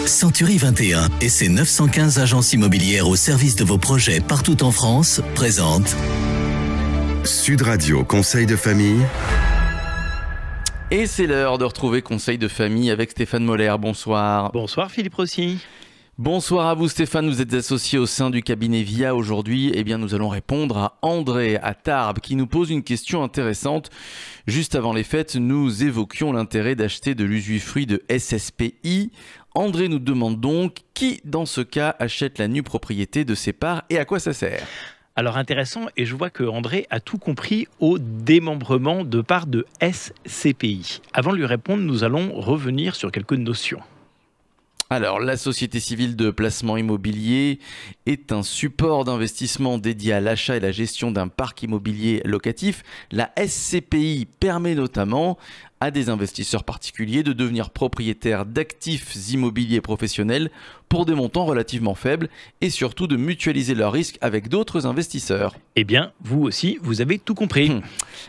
Century 21 et ses 915 agences immobilières au service de vos projets partout en France présentent Sud Radio Conseil de famille. Et c'est l'heure de retrouver Conseil de famille avec Stéphane Moller. Bonsoir. Bonsoir Philippe Rossi. Bonsoir à vous Stéphane, vous êtes associé au sein du cabinet VIA aujourd'hui. Eh bien nous allons répondre à André à Tarbes qui nous pose une question intéressante. Juste avant les fêtes, nous évoquions l'intérêt d'acheter de l'usufruit de SSPI. André nous demande donc qui dans ce cas achète la nue propriété de ses parts et à quoi ça sert ? Alors intéressant, et je vois que André a tout compris au démembrement de parts de SCPI. Avant de lui répondre, nous allons revenir sur quelques notions. Alors, la société civile de placement immobilier est un support d'investissement dédié à l'achat et la gestion d'un parc immobilier locatif. La SCPI permet notamment à des investisseurs particuliers de devenir propriétaires d'actifs immobiliers professionnels pour des montants relativement faibles et surtout de mutualiser leurs risques avec d'autres investisseurs. Eh bien, vous aussi, vous avez tout compris.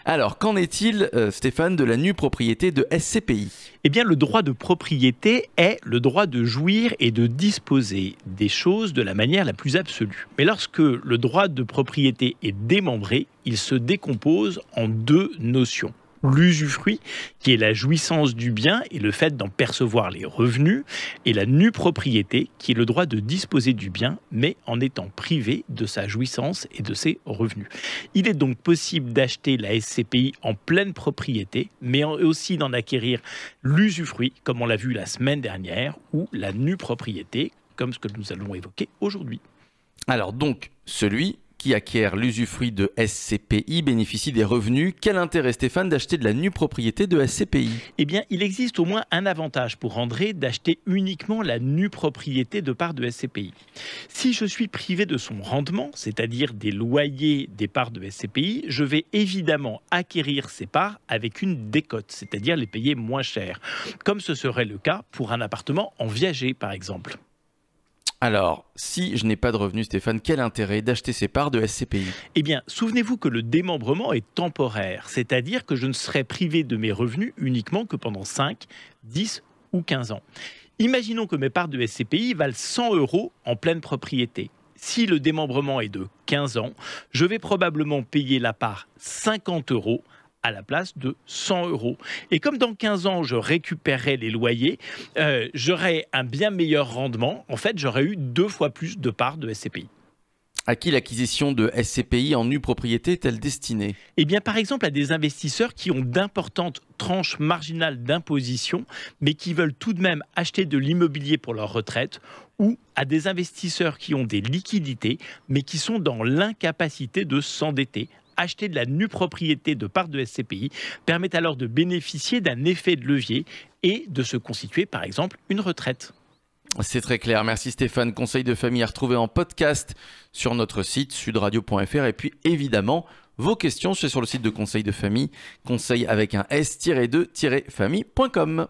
Alors, qu'en est-il, Stéphane, de la nue propriété de SCPI ? Eh bien, le droit de propriété est le droit de jouir et de disposer des choses de la manière la plus absolue. Mais lorsque le droit de propriété est démembré, il se décompose en deux notions. L'usufruit, qui est la jouissance du bien et le fait d'en percevoir les revenus, et la nue propriété, qui est le droit de disposer du bien, mais en étant privé de sa jouissance et de ses revenus. Il est donc possible d'acheter la SCPI en pleine propriété, mais aussi d'en acquérir l'usufruit, comme on l'a vu la semaine dernière, ou la nue propriété, comme ce que nous allons évoquer aujourd'hui. Alors donc, celui qui acquiert l'usufruit de SCPI bénéficie des revenus. Quel intérêt, Stéphane, d'acheter de la nue propriété de SCPI ? Eh bien, il existe au moins un avantage pour André d'acheter uniquement la nue propriété de parts de SCPI. Si je suis privé de son rendement, c'est-à-dire des loyers des parts de SCPI, je vais évidemment acquérir ces parts avec une décote, c'est-à-dire les payer moins cher, comme ce serait le cas pour un appartement en viager, par exemple. Alors, si je n'ai pas de revenus, Stéphane, quel intérêt d'acheter ces parts de SCPI ? Eh bien, souvenez-vous que le démembrement est temporaire, c'est-à-dire que je ne serai privé de mes revenus uniquement que pendant 5, 10 ou 15 ans. Imaginons que mes parts de SCPI valent 100 € en pleine propriété. Si le démembrement est de 15 ans, je vais probablement payer la part 50 € à la place de 100 €. Et comme dans 15 ans, je récupérerai les loyers, j'aurai un bien meilleur rendement. En fait, j'aurais eu 2 fois plus de parts de SCPI. À qui l'acquisition de SCPI en nue propriété est-elle destinée ? Eh bien, par exemple, à des investisseurs qui ont d'importantes tranches marginales d'imposition, mais qui veulent tout de même acheter de l'immobilier pour leur retraite, ou à des investisseurs qui ont des liquidités, mais qui sont dans l'incapacité de s'endetter. Acheter de la nue propriété de parts de SCPI permet alors de bénéficier d'un effet de levier et de se constituer, par exemple, une retraite. C'est très clair. Merci Stéphane. Conseil de famille à retrouver en podcast sur notre site sudradio.fr. Et puis évidemment, vos questions, c'est sur le site de Conseil de famille, conseil avec un s-2-famille.com.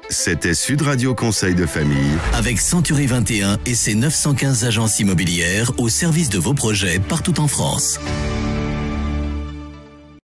C'était Sud Radio Conseil de famille. avec Century 21 et ses 915 agences immobilières au service de vos projets partout en France.